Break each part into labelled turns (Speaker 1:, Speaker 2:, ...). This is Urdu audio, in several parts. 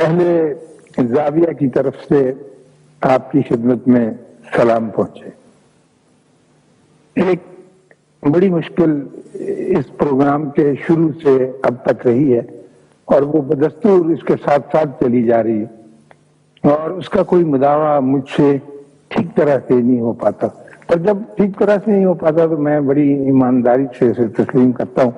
Speaker 1: اہل زاویہ کی طرف سے آپ کی خدمت میں سلام پہنچے۔ ایک بڑی مشکل اس پروگرام کے شروع سے اب تک رہی ہے اور وہ بدستور اس کے ساتھ ساتھ چلی جا رہی ہے، اور اس کا کوئی مداوع مجھ سے ٹھیک طرح سے نہیں ہو پاتا، اور جب ٹھیک طرح سے نہیں ہو پاتا تو میں بڑی ایمانداری سے اسے تسلیم کرتا ہوں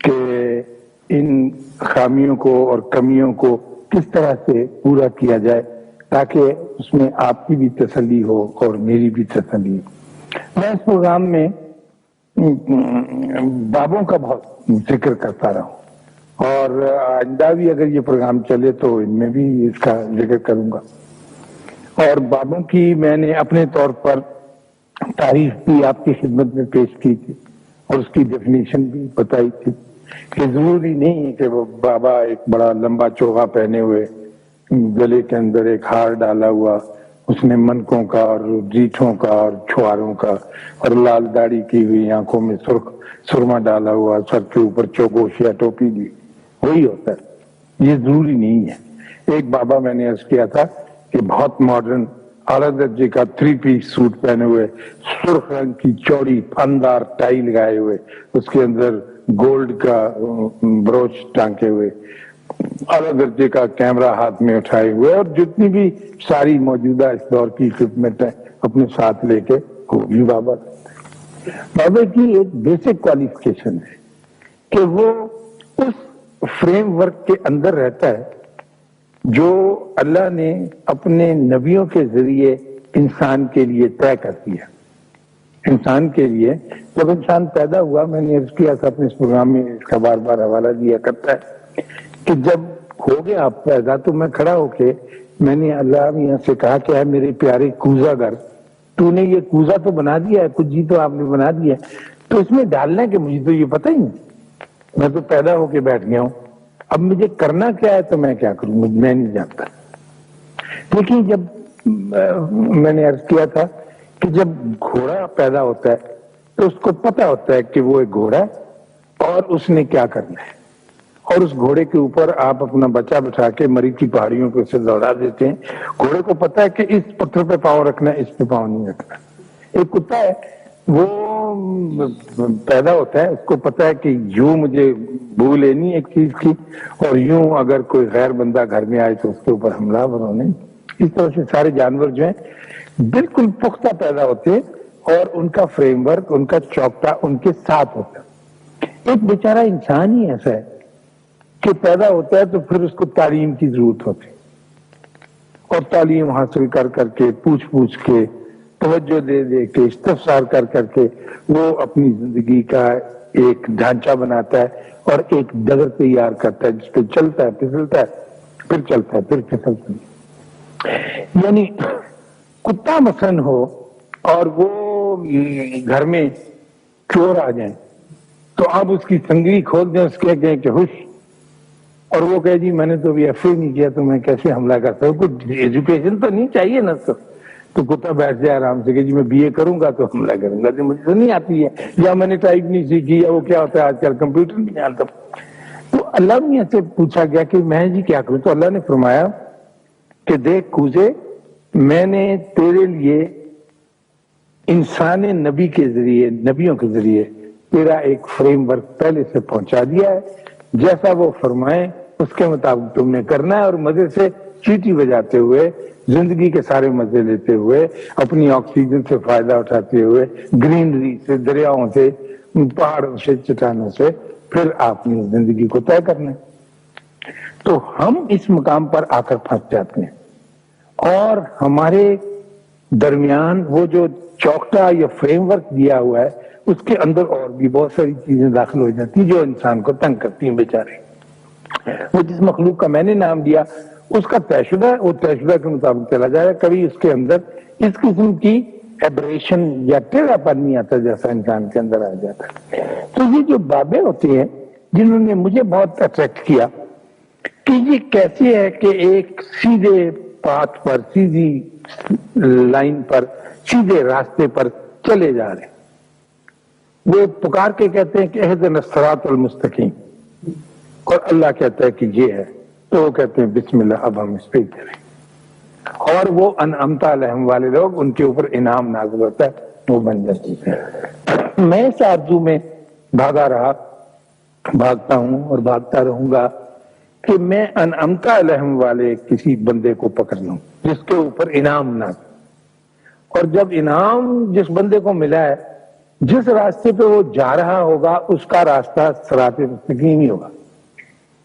Speaker 1: کہ ان خامیوں کو اور کمیوں کو کس طرح سے پورا کیا جائے تاکہ اس میں آپ کی بھی تسلی ہو اور میری بھی تسلی ہو۔ میں اس پروگرام میں بابوں کا بہت ذکر کرتا رہا ہوں، اور آئندہ بھی اگر یہ پروگرام چلے تو ان میں بھی اس کا ذکر کروں گا، اور بابوں کی میں نے اپنے طور پر تعریف بھی آپ کی خدمت میں پیش کی تھی اور اس کی ڈیفینیشن بھی بتائی تھی کہ ضروری نہیں ہے کہ وہ بابا ایک بڑا لمبا چوغا پہنے ہوئے، گلے کے اندر ایک ہار ڈالا ہوا، اس نے منکوں کا اور ریٹھوں کا اور چھواروں کا اور لال داڑھی کی ہوئی، آنکھوں میں سرما ڈالا ہوا، سر کے اوپر چوگوش یا ٹوپی دی، وہی ہوتا ہے۔ یہ ضروری نہیں ہے۔ ایک بابا میں نے عرض کیا تھا کہ بہت ماڈرن اعلیٰ درجے کا 3 پیس سوٹ پہنے ہوئے، سرخ رنگ کی چوڑی پھندار ٹائی لگائے ہوئے، اس کے اندر گولڈ کا بروچ ٹانکے ہوئے، اعلیٰ درجے کا کیمرہ ہاتھ میں اٹھائے ہوئے، اور جتنی بھی ساری موجودہ اس دور کی خدمت ہے اپنے ساتھ لے کے ہوگی بابا۔ بابا کی ایک بیسک کوالیفیکیشن ہے کہ وہ اس فریم ورک کے اندر رہتا ہے جو اللہ نے اپنے نبیوں کے ذریعے انسان کے لیے طے کر دیا۔ انسان کے لیے جب انسان پیدا ہوا، میں نے عرض کیا تھا اپنے اس پروگرام میں، اس کا بار بار حوالہ دیا کرتا ہے کہ جب ہو گیا آپ پیدا تو میں کھڑا ہو کے میں نے اللہ میاں سے کہا کہ اے میرے پیارے کوزہ گر، تو نے یہ کوزہ تو بنا دیا ہے، کچھ جی تو آپ نے بنا دیا ہے، تو اس میں ڈالنا ہے کہ مجھے تو یہ پتہ ہی نہیں، میں تو پیدا ہو کے بیٹھ گیا ہوں، اب مجھے کرنا کیا ہے تو میں کیا کروں، میں نہیں جانتا۔ لیکن جب میں نے عرض کیا تھا کہ جب گھوڑا پیدا ہوتا ہے تو اس کو پتہ ہوتا ہے کہ وہ ایک گھوڑا ہے اور اس نے کیا کرنا ہے، اور اس گھوڑے کے اوپر آپ اپنا بچہ بٹھا کے مری کی پہاڑیوں کو اسے دوڑا دیتے ہیں۔ گھوڑے کو پتہ ہے کہ اس پتھر پہ پاؤں رکھنا ہے، اس پہ پاؤں نہیں رکھنا۔ ایک کتا ہے، وہ پیدا ہوتا ہے، اس کو پتہ ہے کہ یوں مجھے بو لینی ایک چیز کی، اور یوں اگر کوئی غیر بندہ گھر میں آئے تو اس کے اوپر حملہ ہونے۔ اس طرح سے سارے جانور جو ہیں بالکل پختہ پیدا ہوتے ہیں، اور ان کا فریم ورک، ان کا چوکٹا ان کے ساتھ ہوتا ہے۔ ایک بیچارہ انسان ہی ایسا ہے کہ پیدا ہوتا ہے تو پھر اس کو تعلیم کی ضرورت ہوتی ہے، اور تعلیم حاصل کر کر کے، پوچھ کے، توجہ دے دے کے، استفسار کر کر کے وہ اپنی زندگی کا ایک ڈھانچہ بناتا ہے اور ایک ڈگر تیار کرتا ہے جس پہ چلتا ہے، پھسلتا ہے، پھر چلتا ہے، پھر پھسلتا ہے۔ یعنی کتا مثلاً ہو اور وہ گھر میں چور آ جائیں تو آپ اس کی سنگلی کھول دیں، اس کے کہیں کہ ہوش، اور وہ کہے جی میں نے تو ابھی ایف اے نہیں کیا تو میں کیسے حملہ کرتا ہوں، کچھ ایجوکیشن تو نہیں چاہیے نا سر، تو کتا بیٹھ جائے آرام سے کہ جی میں بی اے کروں گا تو حملہ کروں گا، مجھے تو نہیں آتی ہے، یا میں نے ٹائپ نہیں سیکھی، یا وہ کیا ہوتا ہے آج کل کمپیوٹر نہیں جانتا۔ تو اللہ میاں سے پوچھا گیا کہ میں جی کیا کروں، تو اللہ نے فرمایا کہ دیکھ کوزے، میں نے تیرے لیے انسان نبی کے ذریعے، نبیوں کے ذریعے تیرا ایک فریم ورک پہلے سے پہنچا دیا ہے، جیسا وہ فرمائیں اس کے مطابق تم نے کرنا ہے، اور مزے سے چیٹی بجاتے ہوئے، زندگی کے سارے مزے لیتے ہوئے، اپنی آکسیجن سے فائدہ اٹھاتے ہوئے، گرینری سے، دریاؤں سے، پہاڑوں سے، چٹانوں سے، پھر آپ نے زندگی کو طے کرنا ہے۔ تو ہم اس مقام پر آ کر پھنس جاتے ہیں، اور ہمارے درمیان وہ جو چوکٹا یا فریم ورک دیا ہوا ہے اس کے اندر اور بھی بہت ساری چیزیں داخل ہو جاتی ہیں جو انسان کو تنگ کرتی ہیں بیچارے۔ وہ جس مخلوق کا میں نے نام دیا اس کا طے شدہ ہے، وہ طے شدہ کے مطابق چلا جائے، کبھی اس کے اندر اس قسم کی ایبریشن یا ٹیڑھا پن نہیں آتا جیسا انسان کے اندر آ جاتا ہے۔ تو یہ جو بابے ہوتے ہیں جنہوں نے مجھے بہت اٹریکٹ کیا کہ یہ کیسے ہے کہ ایک سیدھے پاتھ پر، سیدھی لائن پر، سیدھے راستے پر چلے جا رہے ہیں۔ وہ پکار کے کہتے ہیں کہ اہدنا الصراط المستقیم، اور اللہ کہتا ہے کہ یہ ہے، تو وہ کہتے ہیں بسم اللہ اب ہم اس پہ چلیں، اور وہ انعمتا علیہم والے لوگ ان کے اوپر انعام نازل ہوتا ہے، وہ بن جاتی ہے۔ میں اس آرزو میں بھاگا رہا، بھاگتا ہوں اور بھاگتا رہوں گا کہ میں انعمتا علیہم والے کسی بندے کو پکڑ لوں جس کے اوپر انعام نازل، اور جب انعام جس بندے کو ملا ہے، جس راستے پہ وہ جا رہا ہوگا اس کا راستہ صراط مستقیم ہی ہوگا،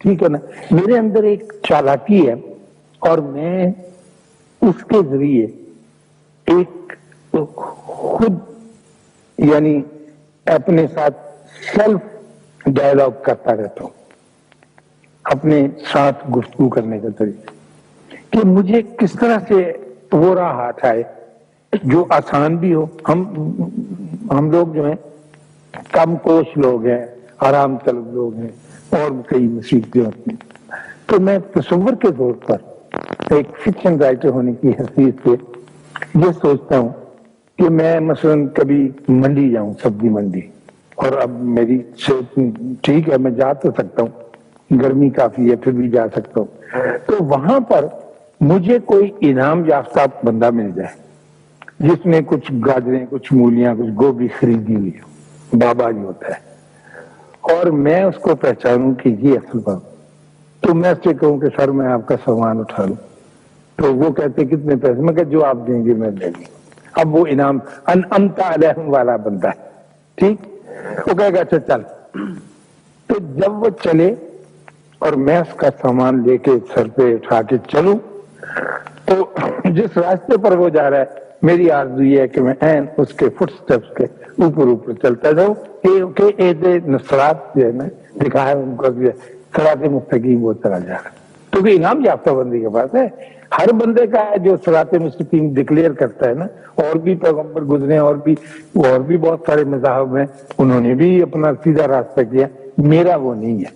Speaker 1: ٹھیک ہے نا۔ میرے اندر ایک چالاکی ہے اور میں اس کے ذریعے ایک خود یعنی اپنے ساتھ سیلف ڈائلاگ کرتا رہتا ہوں، اپنے ساتھ گفتگو کرنے کا طریقہ کہ مجھے کس طرح سے وہ راہ ہاتھ آئے جو آسان بھی ہو۔ ہم لوگ جو ہیں کم کوش لوگ ہیں، آرام طلب لوگ ہیں، اور کئی مصیبتیں ہوتی ہیں، تو میں تصور کے طور پر ایک فکشن رائٹر ہونے کی حیثیت سے یہ سوچتا ہوں کہ میں مثلاً کبھی منڈی جاؤں، سبزی منڈی، اور اب میری صحت ٹھیک ہے، میں جا تو سکتا ہوں، گرمی کافی ہے پھر بھی جا سکتا ہوں، تو وہاں پر مجھے کوئی انعام یافتہ بندہ مل جائے جس نے کچھ گاجریں، کچھ مولیاں، کچھ گوبھی خریدی ہوئی ہو، بابا جی ہوتا ہے، اور میں اس کو پہچانوں کہ یہ اصل بابا، تو میں اس سے کہوں کہ سر میں آپ کا سامان اٹھا لوں، تو وہ کہتے کتنے پیسے؟ میں کہ جو آپ دیں گے میں دے گی۔ اب وہ انعام انعمتا علیہم والا بندہ ہے، ٹھیک، وہ کہے گا اچھا چل، تو جب وہ چلے اور میں اس کا سامان لے کے سر پہ اٹھا کے چلوں، تو جس راستے پر وہ جا رہا ہے میری آرزو یہ ہے کہ میں این اس کے فٹ سٹیپس کے اوپر اوپر چلتا جاؤں کہ نصرات جو ہے نا دکھایا ان کو صراط مستقیم وہ چلا جا رہا ہے، کیونکہ انعام یافتہ بندے کے پاس ہے، ہر بندے کا ہے جو صراط مستقیم ڈکلیئر کرتا ہے نا۔ اور بھی پیغمبر گزرے، اور بھی بہت سارے مذاہب ہیں، انہوں نے بھی اپنا سیدھا راستہ کیا، میرا وہ نہیں ہے،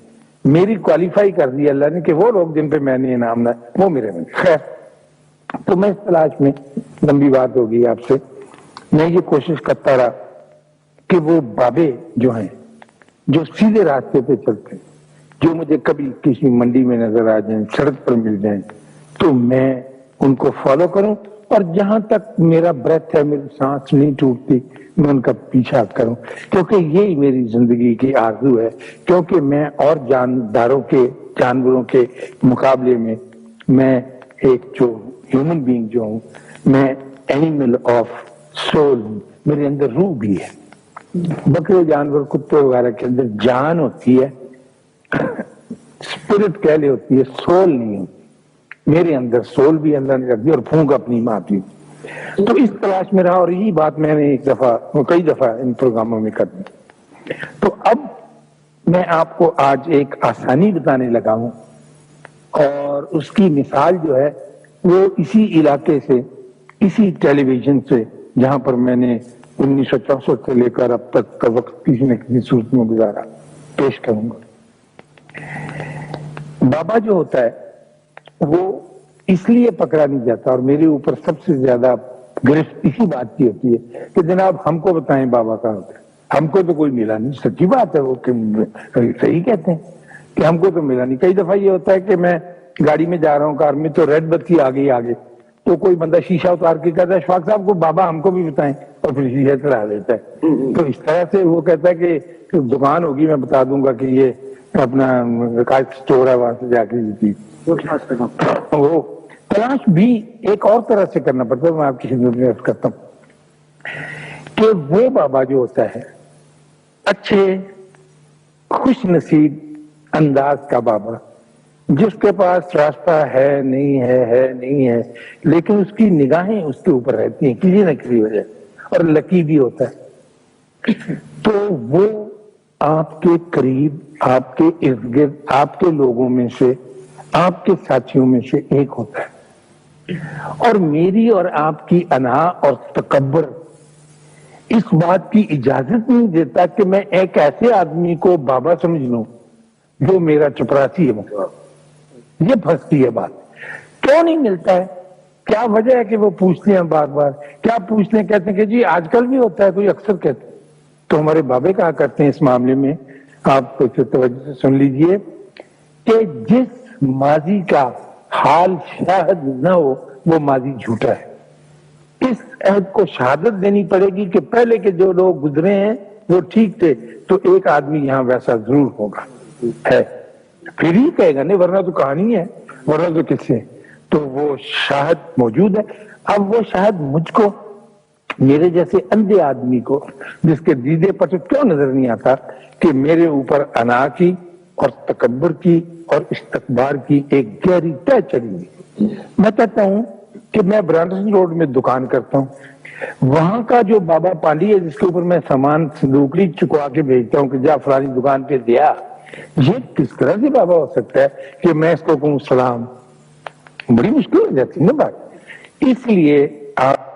Speaker 1: میری کوالیفائی کر دی اللہ نے کہ وہ لوگ جن پہ میں نے انعام نہ وہ میرے میں۔ خیر، تو میں اس تلاش میں، لمبی بات ہوگی آپ سے، میں یہ کوشش کرتا رہا کہ وہ بابے جو ہیں جو سیدھے راستے پہ چلتے ہیں، جو مجھے کبھی کسی منڈی میں نظر آ جائیں، سڑک پر مل جائیں، تو میں ان کو فالو کروں، اور جہاں تک میرا بریتھ ہے، میری سانس نہیں ٹوٹتی، میں ان کا پیچھا کروں، کیونکہ یہی میری زندگی کی آرزو ہے، کیونکہ میں اور جانوروں کے مقابلے میں ایک جو ہیومن بینگ جو ہوں، میں اینیمل آف سول ہوں، میرے اندر روح بھی ہے۔ بکرے، جانور، کتے وغیرہ کے اندر جان ہوتی ہے، اسپرٹ کہہ لے ہوتی ہے، سول نہیں ہوتی، میرے اندر سول بھی اللہ نے رکھ دی، اور پھونک اپنی ماں کی۔ تو اس تلاش میں رہا، اور یہی بات میں نے کئی دفعہ ان پروگراموں میں کر دی۔ تو اب میں آپ کو آج ایک آسانی بتانے لگا ہوں، اور اس کی مثال جو ہے وہ اسی علاقے سے، اسی ٹیلی ویژن سے جہاں پر میں نے 1964 سے لے کر اب تک کا وقت کسی نہ کسی صورت میں گزارا، پیش کروں گا۔ بابا جو ہوتا ہے وہ اس لیے پکڑا نہیں جاتا، اور میرے اوپر سب سے زیادہ گرفت اسی بات کی ہوتی ہے کہ جناب ہم کو بتائیں بابا کہاں ہوتا ہے، ہم کو تو کوئی ملا نہیں۔ سچی بات ہے، وہ صحیح کہتے ہیں کہ ہم کو تو ملا نہیں۔ کئی دفعہ یہ ہوتا ہے کہ میں گاڑی میں جا رہا ہوں، کار میں، تو ریڈ بتی آ گئی آگے، تو کوئی بندہ شیشہ اتار کے کہتا ہے اشفاق صاحب کو بابا ہم کو بھی بتائیں، اور پھر شیشہ چلا دیتا ہے۔ تو اس طرح سے وہ کہتا ہے کہ دکان ہوگی، میں بتا دوں گا کہ یہ اپنا اسٹور ہے، وہاں سے جا کے یہ وہ تلاش بھی ایک اور طرح سے کرنا پڑتا ہے۔ میں آپ کی خدمت میں عرض کرتا ہوں کہ وہ بابا جو ہوتا ہے اچھے خوش نصیب انداز کا بابا، جس کے پاس راستہ ہے نہیں ہے، لیکن اس کی نگاہیں اس کے اوپر رہتی ہیں کسی نہ کسی وجہ، اور لکی بھی ہوتا ہے، تو وہ آپ کے قریب، آپ کے ارد گرد، آپ کے لوگوں میں سے، آپ کے ساتھیوں میں سے ایک ہوتا ہے۔ اور میری اور آپ کی انا اور تکبر اس بات کی اجازت نہیں دیتا کہ میں ایک ایسے آدمی کو بابا سمجھ لوں جو میرا چپراسی ہے۔ یہ پھنستی ہے بات، کیوں نہیں ملتا ہے؟ کیا وجہ ہے کہ وہ پوچھتے ہیں بار بار؟ کیا پوچھتے ہیں؟ کہتے ہیں کہ جی آج کل بھی ہوتا ہے، کوئی اکثر کہتے ہیں۔ تو ہمارے بابے کہا کرتے ہیں اس معاملے میں، آپ کو توجہ سے سن لیجئے، کہ جس ماضی کا حال شاہد نہ ہو وہ ماضی جھوٹا ہے. اس عہد کو شہادت دینی پڑے گی کہ پہلے کے جو لوگ گزرے ہیں وہ ٹھیک تھے, تو ایک آدمی یہاں ویسا ضرور ہوگا ہے, پھر ہی کہے گا, نہیں ورنہ تو کہانی ہے, ورنہ تو کس سے. تو وہ شاہد موجود ہے. اب وہ شاہد مجھ کو, میرے جیسے اندھے آدمی کو جس کے دیدے پر تو کیوں نظر نہیں آتا کہ میرے اوپر انا کی اور تکبر کی اور استکبار کی ایک گہری تہ چڑھی ہوئی. میں کہتا ہوں کہ میں برانڈن روڈ میں دکان کرتا ہوں, وہاں کا جو بابا پانڈی ہے جس کے اوپر میں سامان صندوقڑی چکوا کے بھیجتا ہوں کہ جا فلانی دکان پہ دیا, یہ کس طرح سے بابا ہو سکتا ہے کہ میں اس کو کہوں سلام؟ بڑی مشکل ہو جاتی ہے نا بات. اس لیے آپ